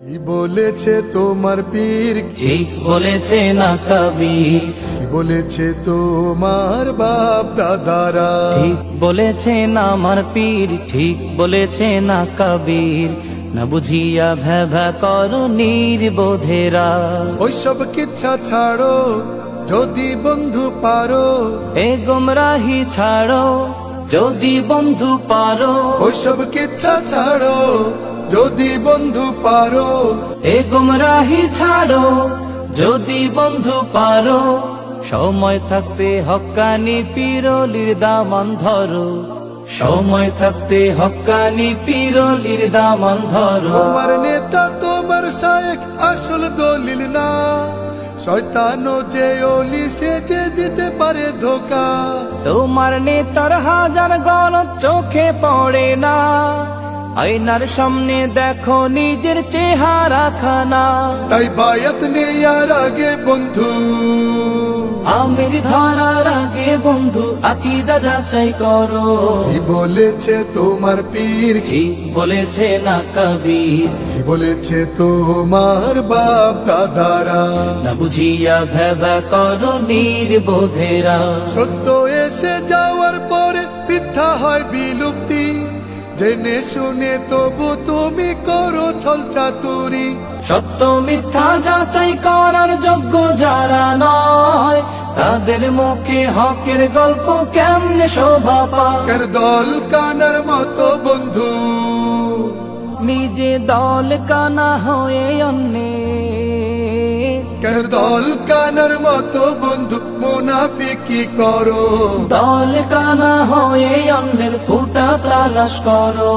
কি বলেছে তোমার পীর, ঠিক বলেছে না কবির, কি বলেছে তোমার বাপ দাদারা, ঠিক বলেছে না আমার পীর, ঠিক বলেছে না কবির, না বুঝিয়া ভেভা করো নির্বোধেরা। ওইসব কিচ্ছা ছাড়ো যদি বন্ধু পারো, এ গোমরাহি ছাড়ো যদি বন্ধু পারো, ওইসব কিচ্ছা ছাড়ো যদি বন্ধু পারো, এ গোমরাহি ছাড়ো যদি বন্ধু পারো। সময় থাকতে হক্কানি পিরলির দামান ধরো, সময় থাকতে হক্কানি পিরলির দামান ধরো। তোমার নেতা তোমার শায়েখ আসল দলিল না, শয়তানও যে অলি সে যে দিতে পারে ধোকা। তোমার নেতার হাজার গলত চোখে পড়ে না, আয়নার সামনে দেখো নিজের চেহারা খানা। তাই বায়াত নেয়ার আগে বন্ধু, আমির ধরার আগে বন্ধু আকীদা যাচাই করো। কি বলেছে তোমার পীর, ঠিক বলেছে না কবির, কি বলেছে তোমার বাপ দাদারা, না বুঝিয়া ভেবা করো নির্বোধেরা। সত্য এসে যাওয়ার পরে মিথ্যা হয় বিলুপ্তি, জেনে শুনে তবু তুমি করো ছল চাতুরি। সত্য মিথ্যা যাচাই করার যোগ্য যারা নয়, তাদের মুখে হকের গল্প কেমনে শোভা পায়। কার দল কানার মতো বন্ধু, নিজে দল কানা হয়ে অন্যে, কার দল কানার মতো বন্ধু মুনাফিকি করো। দল কানা হয়ে অন্যের ফুটা তালাশ করো।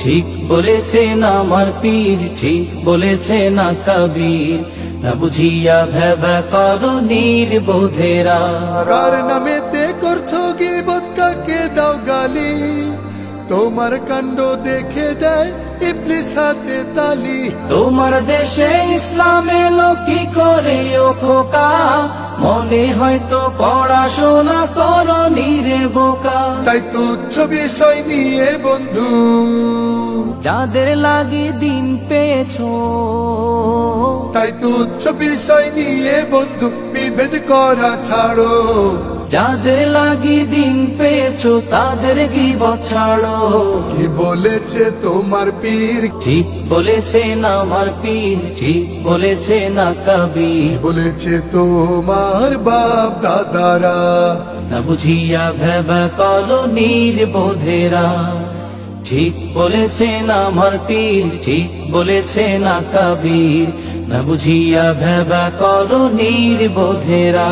ঠিক বলেছে না আমার পীর, ঠিক বলেছে না কবির, না বুঝিয়া ভেবা করো নির্বোধেরা। কার নামেতে করছো গীবত, কাকে দাও গালি, তোমার কাণ্ড দেখে দেয় ইবলিস হাতে তালি। তোমার দেশে ইসলাম এলো কি করে ও খোকা, মনে হয়তো পড়াশোনা করো নিরে বোকা। তাই তুচ্ছ বিষয় নিয়ে বন্ধু, যাদের লাগি দিন পেয়েছো, তাই তুচ্ছ বিষয় নিয়ে বন্ধু বিভেদ করা ছাড়ো। যাদের লাগি দিন পেয়েছো তাদের গীবত ছাড়ো। কি বলেছে তোমার পীর, ঠিক বলেছে না আমার পীর, ঠিক বলেছে না কবির, কি বলেছে তোমার বাপ দাদারা, না বুঝিয়া ভেবা করো নির্বোধেরা। ঠিক বলেছে না আমার পীর, ঠিক বলেছে না কবির, না বুঝিয়া ভেবা করো নির্বোধেরা।